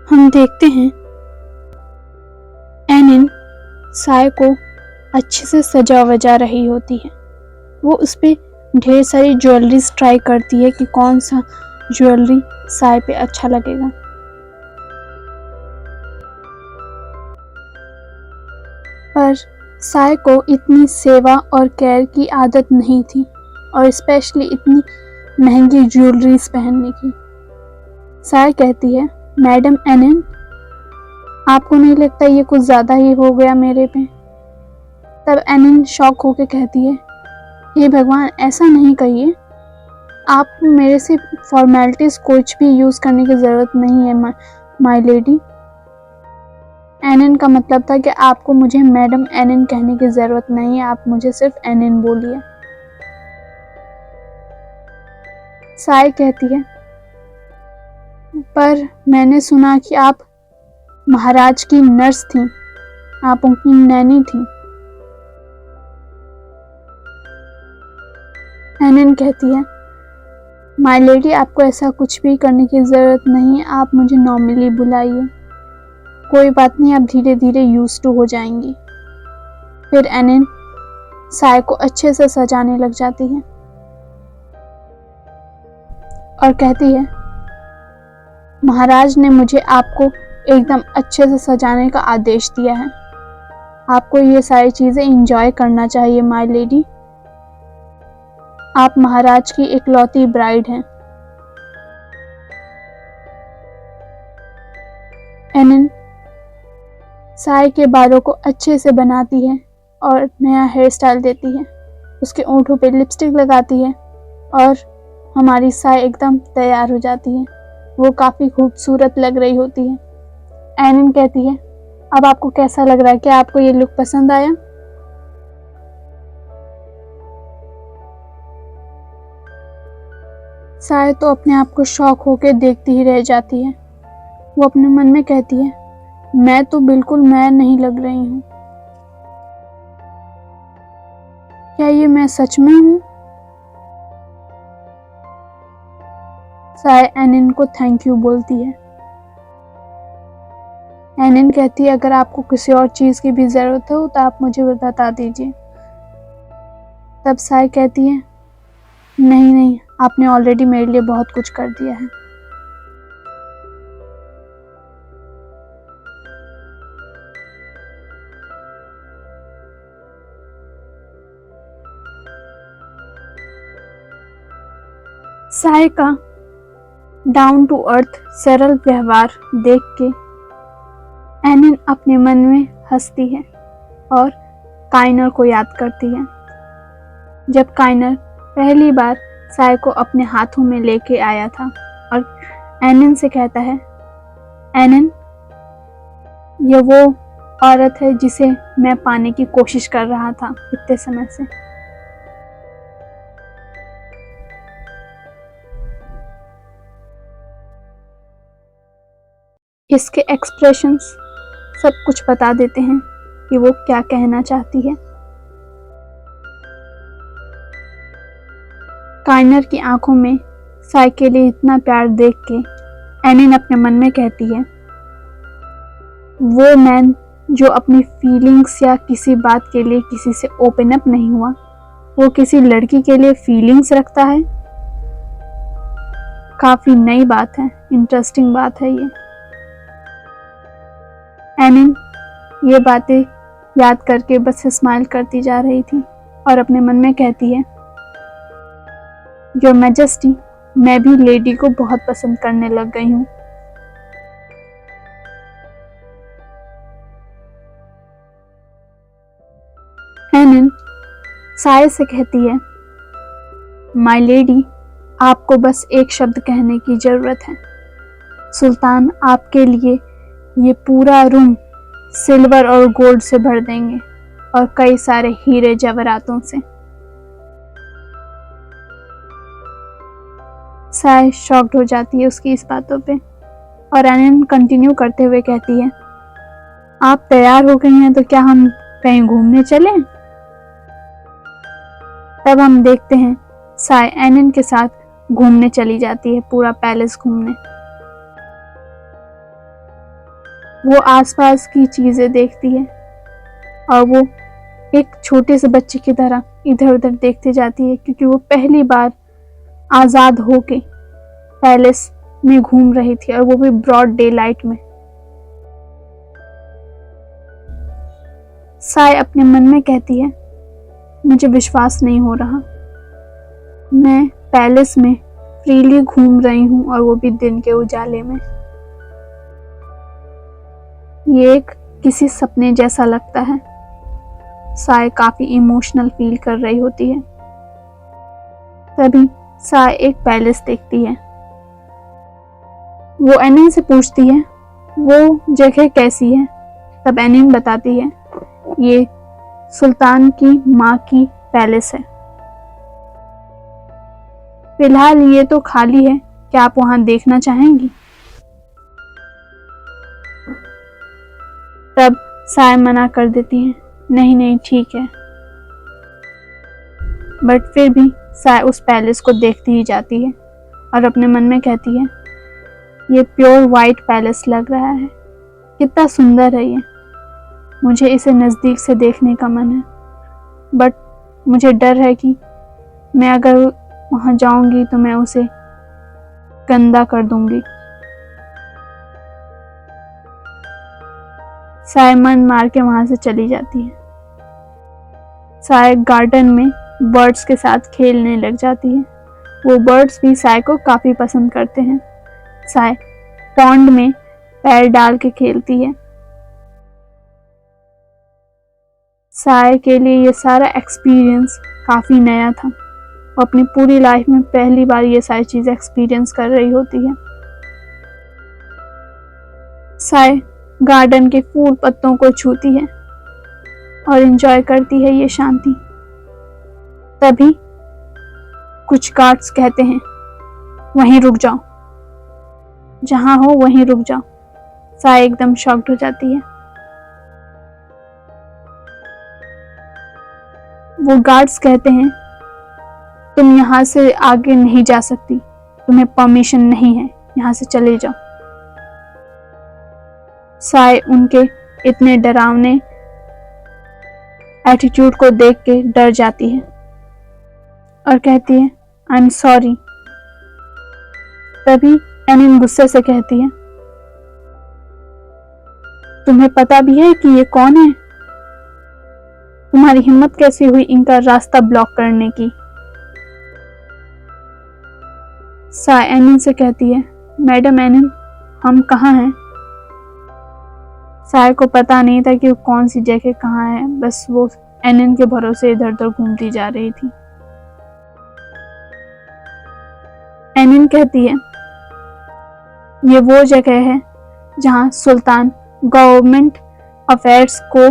हम देखते हैं एनिन साय को अच्छे से सजा वजा रही होती है। वो उस पे ढेर सारी ज्वेलरीज ट्राई करती है कि कौन सा ज्वेलरी साय पे अच्छा लगेगा। पर साय को इतनी सेवा और केयर की आदत नहीं थी, और स्पेशली इतनी महंगी ज्वेलरीज पहनने की। साय कहती है, मैडम एनिन, आपको नहीं लगता ये कुछ ज़्यादा ही हो गया मेरे पे? तब एनिन शॉक होके कहती है, हे भगवान, ऐसा नहीं कहिए। आप मेरे से फॉर्मेलिटीज़ कुछ भी यूज़ करने की ज़रूरत नहीं है माय लेडी। एनिन का मतलब था कि आपको मुझे मैडम एनिन कहने की ज़रूरत नहीं है, आप मुझे सिर्फ एनिन बोलिए। साय कहती है, पर मैंने सुना कि आप महाराज की नर्स थी, आप उनकी नैनी थी। एनिन कहती है, माय लेडी, आपको ऐसा कुछ भी करने की ज़रूरत नहीं है, आप मुझे नॉर्मली बुलाइए। कोई बात नहीं, आप धीरे धीरे यूज्ड टू हो जाएंगी। फिर एनिन साय को अच्छे से सजाने लग जाती है और कहती है, महाराज ने मुझे आपको एकदम अच्छे से सजाने का आदेश दिया है। आपको ये सारी चीज़ें एंजॉय करना चाहिए माय लेडी। आप महाराज की इकलौती ब्राइड हैं। एनिन साय के बालों को अच्छे से बनाती है और नया हेयर स्टाइल देती है। उसके ओंठों पे लिपस्टिक लगाती है और हमारी साय एकदम तैयार हो जाती है। वो काफ़ी खूबसूरत लग रही होती है। एनिन कहती है, अब आपको कैसा लग रहा है? क्या आपको ये लुक पसंद आया? साय तो अपने आप को शॉक होकर देखती ही रह जाती है। वो अपने मन में कहती है, मैं तो बिल्कुल मैं नहीं लग रही हूँ। क्या ये मैं सच में हूँ? साय एनिन को थैंक यू बोलती है। एनिन कहती है, अगर आपको किसी और चीज़ की भी ज़रूरत हो तो आप मुझे बता दीजिए। तब साय कहती है, नहीं नहीं, आपने ऑलरेडी मेरे लिए बहुत कुछ कर दिया है। साय का डाउन टू अर्थ सरल व्यवहार देख के एनिन अपने मन में हंसती है और काइनर को याद करती है। जब काइनर पहली बार साय को अपने हाथों में लेके आया था और एनिन से कहता है, एनिन, ये वो औरत है जिसे मैं पाने की कोशिश कर रहा था इतने समय से। इसके एक्सप्रेशंस सब कुछ बता देते हैं कि वो क्या कहना चाहती है। काइनर की आंखों में साय के लिए इतना प्यार देख के एनिन अपने मन में कहती है, वो मैन जो अपनी फीलिंग्स या किसी बात के लिए किसी से ओपन अप नहीं हुआ, वो किसी लड़की के लिए फीलिंग्स रखता है। काफी नई बात है, इंटरेस्टिंग बात है ये। एनिन ये बातें याद करके बस स्माइल करती जा रही थी और अपने मन में कहती है, योर मैजेस्टी, मैं भी लेडी को बहुत पसंद करने लग गई हूँ। एनिन साय से कहती है, माय लेडी, आपको बस एक शब्द कहने की जरूरत है। सुल्तान आपके लिए ये पूरा रूम सिल्वर और गोल्ड से भर देंगे और कई सारे हीरे जवाहरातों से। साय शॉक्ड हो जाती है उसकी इस बातों पे और एनिन कंटिन्यू करते हुए कहती है, आप तैयार हो गई हैं तो क्या हम कहीं घूमने चलें? तब हम देखते हैं साय एनिन के साथ घूमने चली जाती है, पूरा पैलेस घूमने। वो आसपास की चीजें देखती है और वो एक छोटे से बच्चे की तरह इधर उधर देखती जाती है, क्योंकि वो पहली बार आजाद होके पैलेस में घूम रही थी और वो भी ब्रॉड डे लाइट में। साय अपने मन में कहती है, मुझे विश्वास नहीं हो रहा, मैं पैलेस में फ्रीली घूम रही हूँ और वो भी दिन के उजाले में। ये एक किसी सपने जैसा लगता है। साय काफी इमोशनल फील कर रही होती है। तभी साय एक पैलेस देखती है। वो एनिन से पूछती है, वो जगह कैसी है? तब एनिन बताती है, ये सुल्तान की माँ की पैलेस है। फिलहाल ये तो खाली है, क्या आप वहां देखना चाहेंगी? तब साय मना कर देती है, नहीं नहीं ठीक है। बट फिर भी साय उस पैलेस को देखती ही जाती है और अपने मन में कहती है, ये प्योर वाइट पैलेस लग रहा है, कितना सुंदर है ये, मुझे इसे नज़दीक से देखने का मन है। बट मुझे डर है कि मैं अगर वहां जाऊंगी तो मैं उसे गंदा कर दूंगी। साय मन मार के वहां से चली जाती है। साय गार्डन में बर्ड्स के साथ खेलने लग जाती है। वो बर्ड्स भी साय को काफी पसंद करते हैं। साय पॉन्ड में पैर डाल के खेलती है। साय के लिए ये सारा एक्सपीरियंस काफी नया था। वो अपनी पूरी लाइफ में पहली बार ये सारी चीजें एक्सपीरियंस कर रही होती है। साय गार्डन के फूल पत्तों को छूती है और एंजॉय करती है ये शांति। तभी कुछ गार्ड्स कहते हैं, वहीं रुक जाओ, जहां हो वहीं रुक जाओ। साय एकदम शॉक्ड हो जाती है। वो गार्ड्स कहते हैं, तुम यहाँ से आगे नहीं जा सकती, तुम्हें परमिशन नहीं है, यहाँ से चले जाओ। साय उनके इतने डरावने एटीट्यूड को देख के डर जाती है और कहती है, आई एम सॉरी। तभी एनिन गुस्से से कहती है, तुम्हें पता भी है कि ये कौन है? तुम्हारी हिम्मत कैसी हुई इनका रास्ता ब्लॉक करने की? साय एनिन से कहती है, मैडम एनिन, हम कहाँ हैं? साय को पता नहीं था कि वो कौन सी जगह कहाँ है, बस वो एनिन के भरोसे इधर उधर घूमती जा रही थी। एनिन कहती है, ये वो जगह है जहाँ सुल्तान गवर्नमेंट अफेयर्स को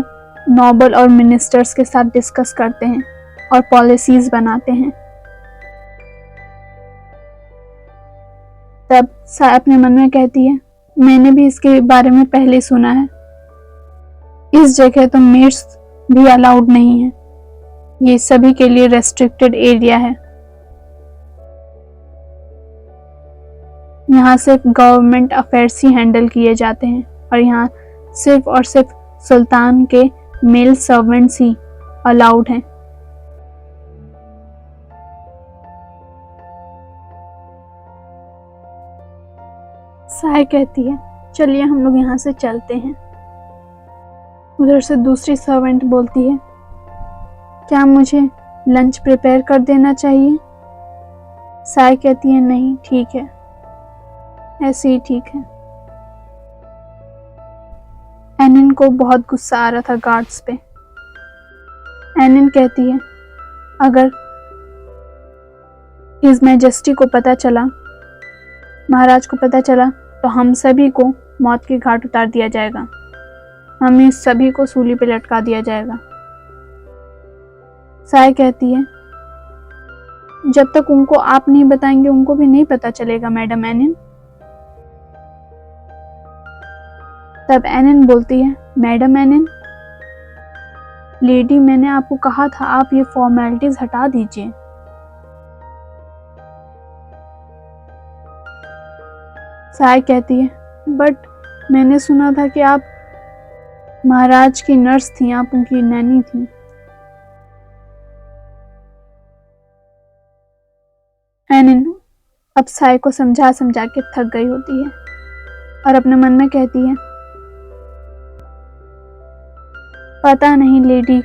नोबल और मिनिस्टर्स के साथ डिस्कस करते हैं और पॉलिसीज बनाते हैं। तब साय अपने मन में कहती है, मैंने भी इसके बारे में पहले सुना है। इस जगह तो मेड्स भी अलाउड नहीं है, ये सभी के लिए रेस्ट्रिक्टेड एरिया है। यहाँ सिर्फ गवर्नमेंट अफेयर्स ही हैंडल किए जाते हैं और यहाँ सिर्फ और सिर्फ सुल्तान के मेल सर्वेंट्स ही अलाउड हैं। साय कहती है, चलिए हम लोग यहाँ से चलते हैं। उधर से दूसरी सर्वेंट बोलती है, क्या मुझे लंच प्रिपेयर कर देना चाहिए? साय कहती है, नहीं ठीक है, ऐसे ही ठीक है। एनिन को बहुत गुस्सा आ रहा था गार्ड्स पे। एनिन कहती है, अगर हिज मैजेस्टी को पता चला, महाराज को पता चला, तो हम सभी को मौत के घाट उतार दिया जाएगा। हम इस सभी को सूली पे लटका दिया जाएगा। साय कहती है, जब तक उनको आप नहीं बताएंगे उनको भी नहीं पता चलेगा मैडम एनिन। तब एनिन बोलती है, मैडम एनिन, लेडी मैंने आपको कहा था आप ये फॉर्मेलिटीज हटा दीजिए। साय कहती है, बट मैंने सुना था कि आप महाराज की नर्स थी, आप उनकी नैनी थी। एनिन अब साय को समझा समझा के थक गई होती है और अपने मन में कहती है, पता नहीं लेडी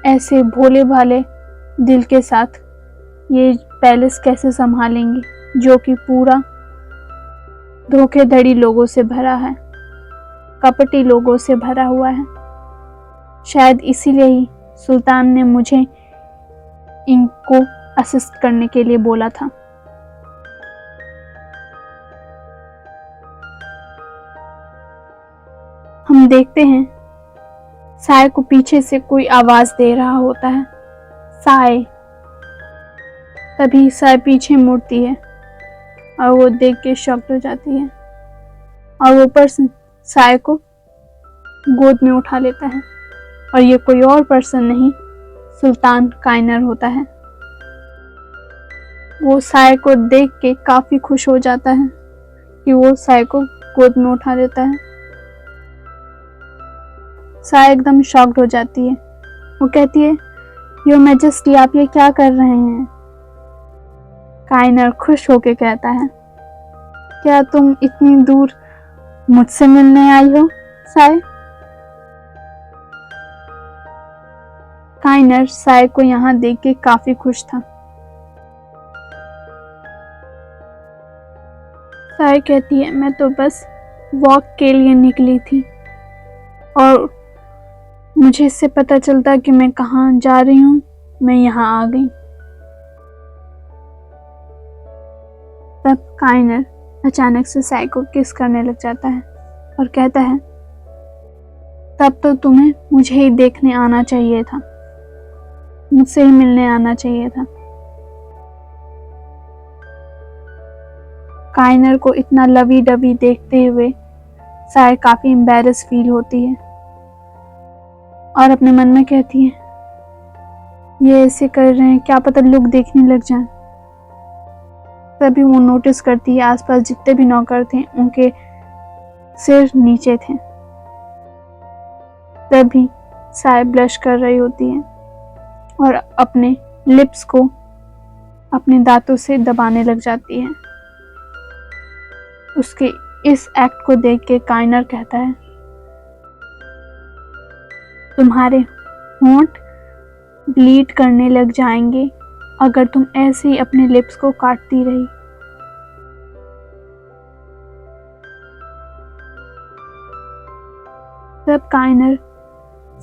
ऐसे भोले भाले दिल के साथ ये पैलेस कैसे संभालेंगी जो कि पूरा धोखेधड़ी लोगों से भरा है, कपटी लोगों से भरा हुआ है। शायद इसीलिए ही सुल्तान ने मुझे इनको असिस्ट करने के लिए बोला था। हम देखते हैं साय को पीछे से कोई आवाज दे रहा होता है, साय। तभी साय पीछे मुड़ती है और वो देख के शॉक्ड हो जाती है और वो पर्सन साय को गोद में उठा लेता है और ये कोई और पर्सन नहीं, सुल्तान काइनर होता है। वो साय को देख के काफी खुश हो जाता है कि वो साय को गोद में उठा लेता है। साय एकदम शॉक्ड हो जाती है। वो कहती है, योर मैजेस्टी आप ये क्या कर रहे हैं? काइनर खुश होके कहता है, क्या तुम इतनी दूर मुझसे मिलने आई हो साय? काइनर साय को यहाँ देख के काफी खुश था। साय कहती है, मैं तो बस वॉक के लिए निकली थी और मुझे इससे पता चलता कि मैं कहाँ जा रही हूँ, मैं यहाँ आ गई। तब काइनर अचानक से साय को किस करने लग जाता है और कहता है, तब तो तुम्हें मुझे ही देखने आना चाहिए था, मुझसे ही मिलने आना चाहिए था। काइनर को इतना लवी डवी देखते हुए साय काफी एम्बैरस फील होती है और अपने मन में कहती है, ये ऐसे कर रहे हैं, क्या पता लोग देखने लग जाएं। तभी वो नोटिस करती है आसपास जितने भी नौकर थे उनके सिर नीचे थे। तभी साय ब्लश कर रही होती है और अपने लिप्स को अपने दांतों से दबाने लग जाती है। उसके इस एक्ट को देख के काइनर कहता है, तुम्हारे होंठ ब्लीड करने लग जाएंगे अगर तुम ऐसे ही अपने लिप्स को काटती रही। तब काइनर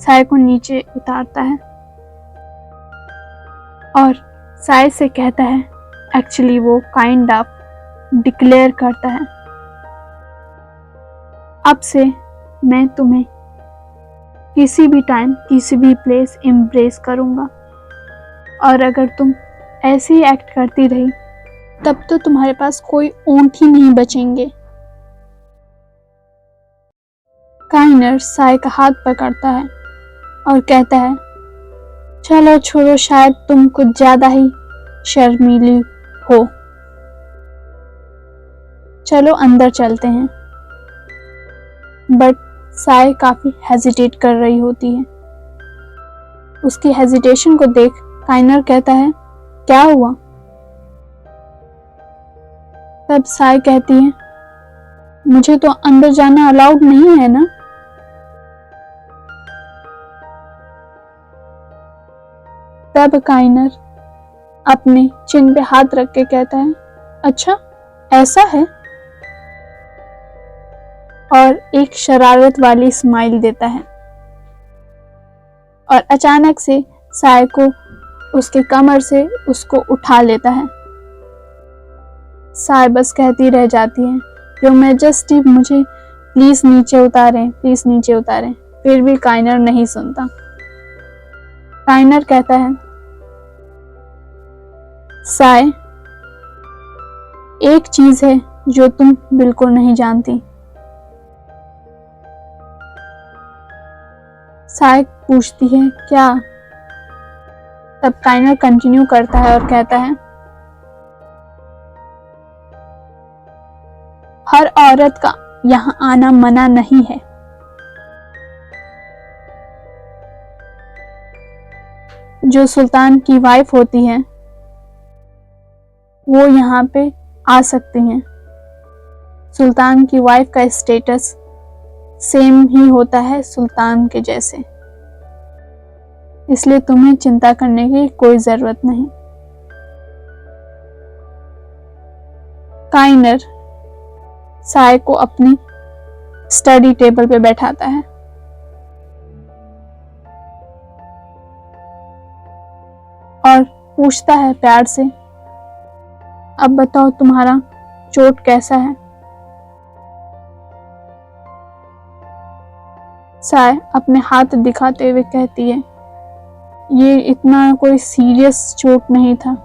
साय को नीचे उतारता है और साय से कहता है, एक्चुअली वो काइंड ऑफ डिक्लेयर करता है, अब से मैं तुम्हें किसी भी टाइम किसी भी प्लेस एम्ब्रेस करूंगा और अगर तुम ऐसे ही एक्ट करती रही तब तो तुम्हारे पास कोई ओंठ ही नहीं बचेंगे। काइनर साय का हाथ पकड़ता है और कहता है, चलो छोड़ो, शायद तुम कुछ ज्यादा ही शर्मीली हो, चलो अंदर चलते हैं। बट साय काफी हेजिटेट कर रही होती है। उसकी हेजिटेशन को देख काइनर कहता है, क्या हुआ? तब साय कहती है, मुझे तो अंदर जाना अलाउड नहीं है ना। तब काइनर अपने चिन पे हाथ रख के कहता है, अच्छा ऐसा है, और एक शरारत वाली स्माइल देता है और अचानक से साय को उसके कमर से उसको उठा लेता है। साय बस कहती रह जाती है, योर मैजेस्टी मुझे प्लीज नीचे उतारें, प्लीज नीचे उतारें। फिर भी काइनर नहीं सुनता। काइनर कहता है, साय, एक चीज है जो तुम बिल्कुल नहीं जानती। साय पूछती है, क्या? तब काइनर कंटिन्यू करता है और कहता है, हर औरत का यहाँ आना मना नहीं है। जो सुल्तान की वाइफ होती है वो यहाँ पे आ सकती हैं। सुल्तान की वाइफ का स्टेटस सेम ही होता है सुल्तान के जैसे, इसलिए तुम्हें चिंता करने की कोई जरूरत नहीं। काइनर साय को अपनी स्टडी टेबल पे बैठाता है और पूछता है प्यार से, अब बताओ तुम्हारा चोट कैसा है? साय अपने हाथ दिखाते हुए कहती है, ये इतना कोई सीरियस चोट नहीं था,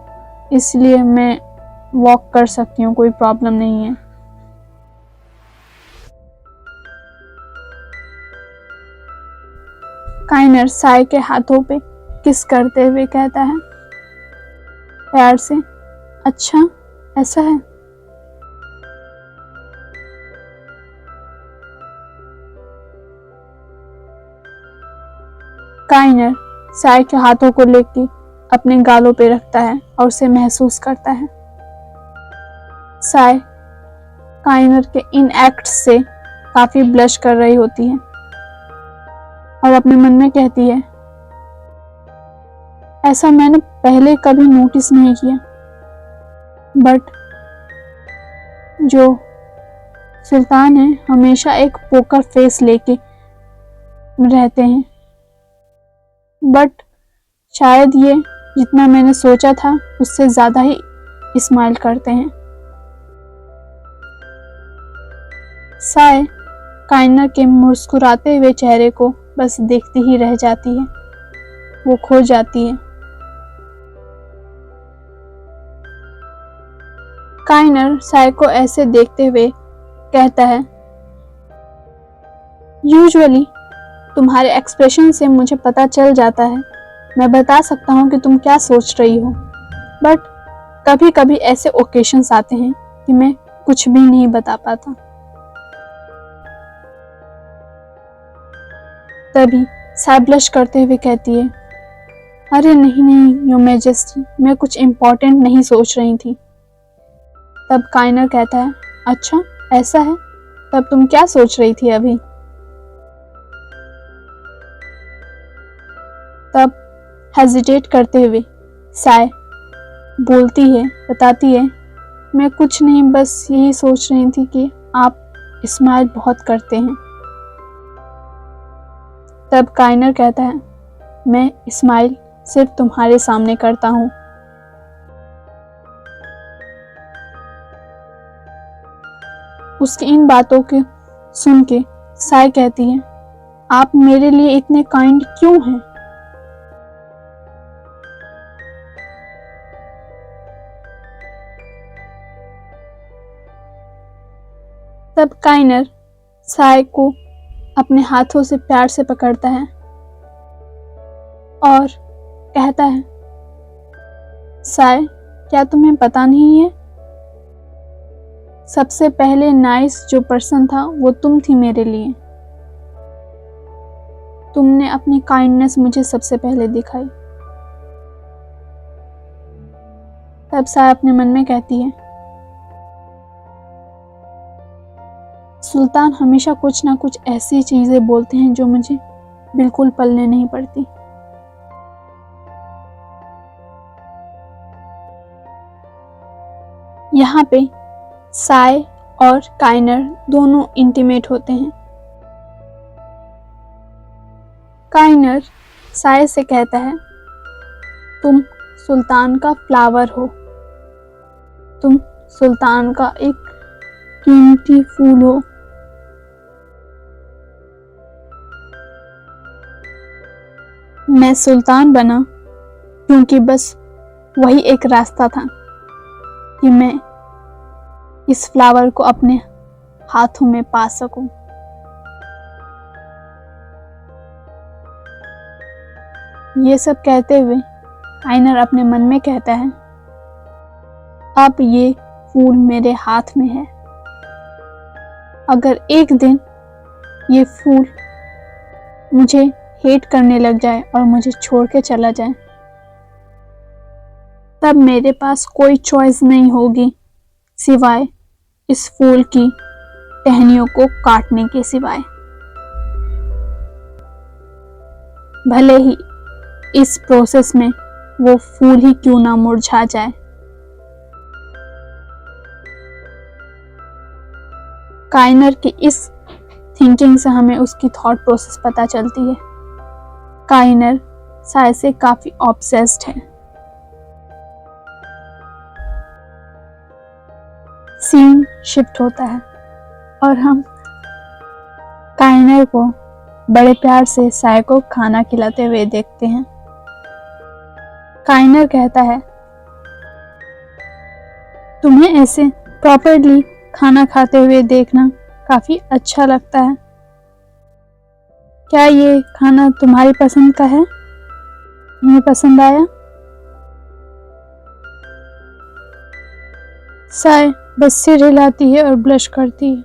इसलिए मैं वॉक कर सकती हूँ, कोई प्रॉब्लम नहीं है। काइनर साय के हाथों पे किस करते हुए कहता है प्यार से, अच्छा ऐसा है। काइनर साय के हाथों को लेके अपने गालों पे रखता है और उसे महसूस करता है। साय काइनर के इन एक्ट्स से काफी ब्लश कर रही होती है और अपने मन में कहती है, ऐसा मैंने पहले कभी नोटिस नहीं किया, बट जो सुल्तान है हमेशा एक पोकर फेस लेके रहते हैं, बट शायद ये जितना मैंने सोचा था उससे ज्यादा ही स्माइल करते हैं। साय काइनर के मुस्कुराते हुए चेहरे को बस देखती ही रह जाती है, वो खो जाती है। काइनर साय को ऐसे देखते हुए कहता है, यूजुअली तुम्हारे एक्सप्रेशन से मुझे पता चल जाता है, मैं बता सकता हूँ कि तुम क्या सोच रही हो, बट कभी कभी ऐसे ओकेशंस आते हैं कि मैं कुछ भी नहीं बता पाता। तभी साय ब्लश करते हुए कहती है, अरे नहीं नहीं योर मैजेस्टी, मैं कुछ इम्पोर्टेंट नहीं सोच रही थी। तब काइनर कहता है, अच्छा ऐसा है, तब तुम क्या सोच रही थी अभी? तब हेजिटेट करते हुए साय बोलती है, बताती है, मैं कुछ नहीं, बस यही सोच रही थी कि आप स्माइल बहुत करते हैं। तब काइनर कहता है, मैं स्माइल सिर्फ तुम्हारे सामने करता हूँ। उसकी इन बातों के सुन के साय कहती है, आप मेरे लिए इतने काइंड क्यों हैं? तब काइनर साय को अपने हाथों से प्यार से पकड़ता है और कहता है, साय क्या तुम्हें पता नहीं है, सबसे पहले नाइस जो पर्सन था वो तुम थी मेरे लिए। तुमने अपनी काइंडनेस मुझे सबसे पहले दिखाई। तब साय अपने मन में कहती है, सुल्तान हमेशा कुछ ना कुछ ऐसी चीजें बोलते हैं जो मुझे बिल्कुल पल्ले नहीं पड़ती। यहाँ पे साय और काइनर दोनों इंटीमेट होते हैं। काइनर साय से कहता है, तुम सुल्तान का फ्लावर हो, तुम सुल्तान का एक कीमती फूल हो। मैं सुल्तान बना क्योंकि बस वही एक रास्ता था कि मैं इस फ्लावर को अपने हाथों में पा सकूं। ये सब कहते हुए काइनर अपने मन में कहता है, अब ये फूल मेरे हाथ में है। अगर एक दिन ये फूल मुझे हेट करने लग जाए और मुझे छोड़ के चला जाए, तब मेरे पास कोई चॉइस नहीं होगी सिवाय इस फूल की टहनियों को काटने के सिवाय। भले ही इस प्रोसेस में वो फूल ही क्यों ना मुरझा जाए। काइनर की इस थिंकिंग से हमें उसकी थॉट प्रोसेस पता चलती है। काइनर साय से काफी ऑब्सेस्ड है। सीन शिफ्ट होता है और हम काइनर को बड़े प्यार से साय को खाना खिलाते हुए देखते हैं। काइनर कहता है, तुम्हें ऐसे प्रॉपरली खाना खाते हुए देखना काफी अच्छा लगता है। क्या ये खाना तुम्हारी पसंद का है? तुम्हें पसंद आया? साय बस सिर हिलाती है और ब्लश करती है।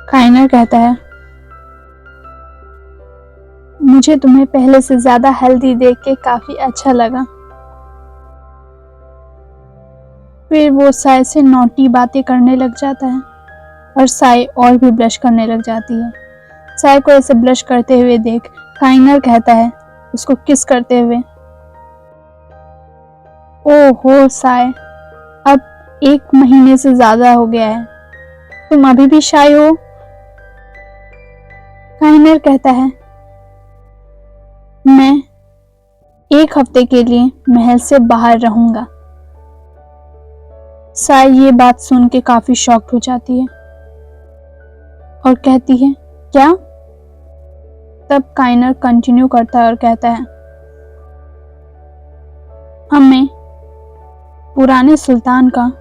काइनर कहता है, मुझे तुम्हें पहले से ज्यादा हेल्दी देख के काफी अच्छा लगा। फिर वो साय से नॉटी बातें करने लग जाता है और साय और भी ब्लश करने लग जाती है। साय को ऐसे ब्लश करते हुए देख काइनर कहता है उसको किस करते हुए, ओहो साय, अब 1 महीने से ज्यादा हो गया है, तुम अभी भी शाय हो? काइनर कहता है, मैं 1 हफ्ते के लिए महल से बाहर रहूंगा। साय ये बात सुन के काफी शॉक्ड हो जाती है और कहती है, क्या? तब काइनर कंटिन्यू करता है और कहता है, हमें पुराने सुल्तान का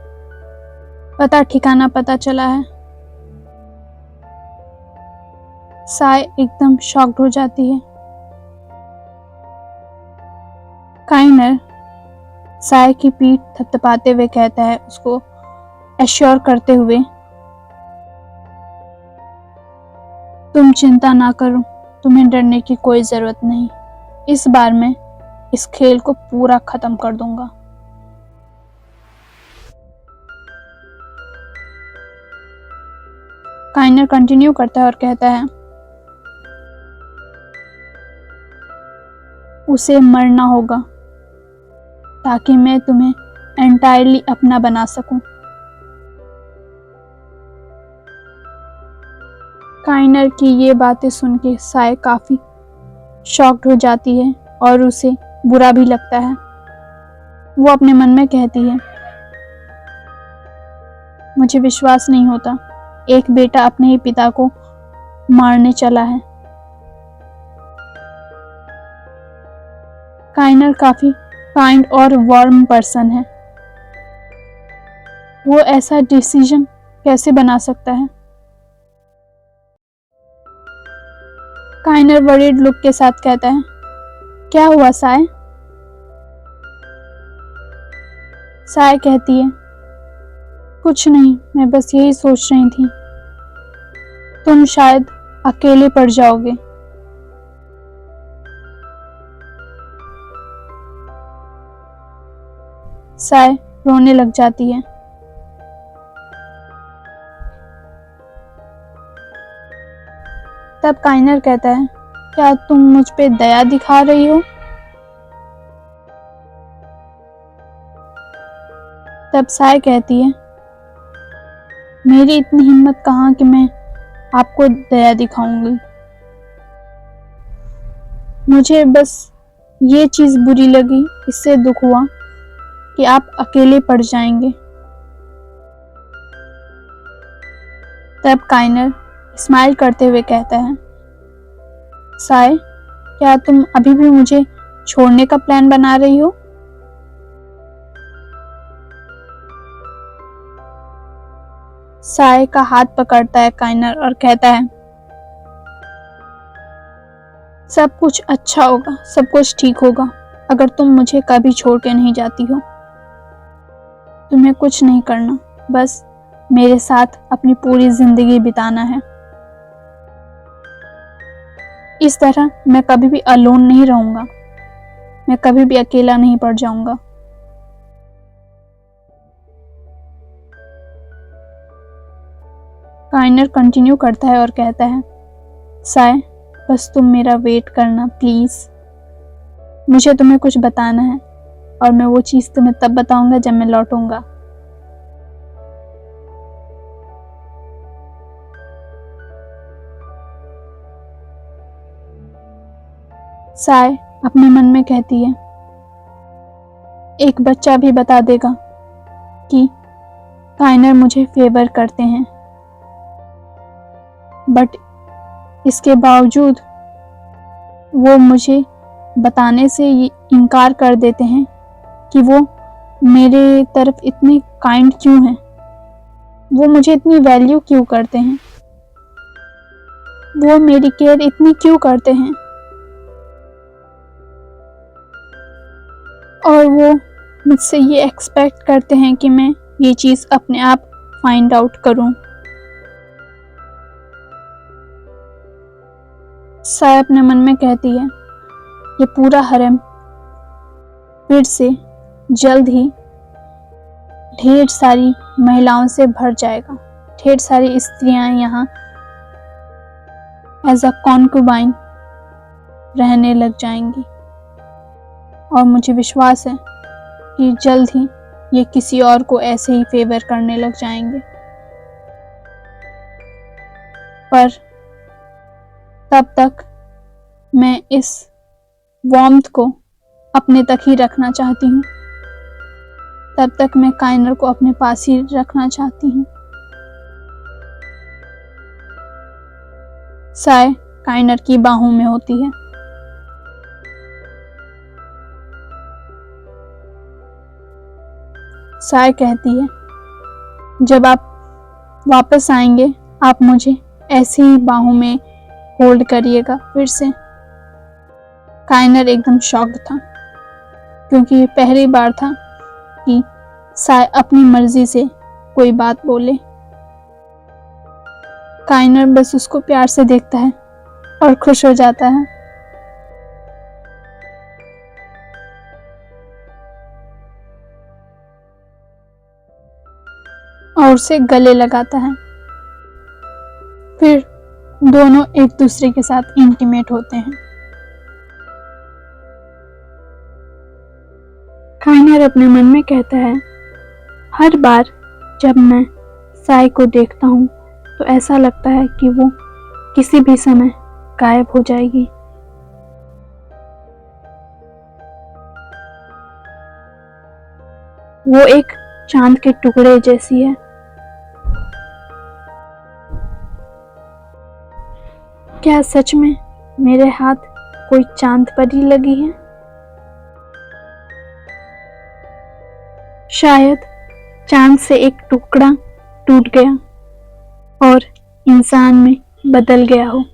पता ठिकाना पता चला है। साय एकदम शॉक्ड हो जाती है। काइनर साय की पीठ थपथपाते हुए कहता है, उसको एश्योर करते हुए, तुम चिंता ना करो, तुम्हें डरने की कोई जरूरत नहीं। इस बार मैं इस खेल को पूरा खत्म कर दूंगा। काइनर कंटिन्यू करता है और कहता है, उसे मरना होगा ताकि मैं तुम्हें एंटायरली अपना बना सकूं। काइनर की ये बातें सुन के साय काफी शॉक्ड हो जाती है और उसे बुरा भी लगता है। वो अपने मन में कहती है, मुझे विश्वास नहीं होता, एक बेटा अपने ही पिता को मारने चला है। काइनर काफी काइंड और वार्म पर्सन है, वो ऐसा डिसीजन कैसे बना सकता है? काइनर वरीड लुक के साथ कहता है, क्या हुआ साय? साय कहती है, कुछ नहीं, मैं बस यही सोच रही थी, तुम शायद अकेले पड़ जाओगे। साय रोने लग जाती है। तब काइनर कहता है, क्या तुम मुझ पे दया दिखा रही हो? तब साय कहती है, मेरी इतनी हिम्मत कहाँ कि मैं आपको दया दिखाऊंगी। मुझे बस ये चीज बुरी लगी, इससे दुख हुआ कि आप अकेले पड़ जाएंगे। तब काइनर स्माइल करते हुए कहता है, साय, क्या तुम अभी भी मुझे छोड़ने का प्लान बना रही हो? साय का हाथ पकड़ता है काइनर और कहता है, सब कुछ अच्छा होगा, सब कुछ ठीक होगा अगर तुम मुझे कभी छोड़ के नहीं जाती हो। तुम्हें कुछ नहीं करना, बस मेरे साथ अपनी पूरी जिंदगी बिताना है। इस तरह मैं कभी भी अलोन नहीं रहूंगा, मैं कभी भी अकेला नहीं पड़ जाऊंगा। काइनर कंटिन्यू करता है और कहता है, साय बस तुम मेरा वेट करना प्लीज। मुझे तुम्हें कुछ बताना है और मैं वो चीज तुम्हें तब बताऊंगा जब मैं लौटूंगा। साय अपने मन में कहती है, एक बच्चा भी बता देगा कि काइनर मुझे फेवर करते हैं, बट इसके बावजूद वो मुझे बताने से ये इनकार कर देते हैं कि वो मेरे तरफ इतने काइंड क्यों हैं, वो मुझे इतनी वैल्यू क्यों करते हैं, वो मेरी केयर इतनी क्यों करते हैं, और वो मुझसे ये एक्सपेक्ट करते हैं कि मैं ये चीज़ अपने आप फाइंड आउट करूं। साय अपने मन में कहती है, ये पूरा हरम फिर से जल्द ही ढेर सारी महिलाओं से भर जाएगा, ढेर सारी स्त्रियां यहाँ एज अ कॉन्कुबाइन रहने लग जाएंगी और मुझे विश्वास है कि जल्द ही ये किसी और को ऐसे ही फेवर करने लग जाएंगे। पर तब तक मैं इस वार्मथ को अपने तक ही रखना चाहती हूँ, तब तक मैं काइनर को अपने पास ही रखना चाहती हूँ। साय काइनर की बाहों में होती है। साय कहती है, जब आप वापस आएंगे आप मुझे ऐसे ही बाहों में होल्ड करिएगा फिर से। काइनर एकदम शॉक्ड था क्योंकि ये पहली बार था कि साय अपनी मर्जी से कोई बात बोले। काइनर बस उसको प्यार से देखता है और खुश हो जाता है। और उसे गले लगाता है। फिर दोनों एक दूसरे के साथ इंटीमेट होते हैं। काइनर अपने मन में कहता है, हर बार जब मैं साय को देखता हूँ तो ऐसा लगता है कि वो किसी भी समय गायब हो जाएगी। वो एक चांद के टुकड़े जैसी है। क्या सच में मेरे हाथ कोई चांद पर ही लगी है? शायद चांद से एक टुकड़ा टूट गया और इंसान में बदल गया हो।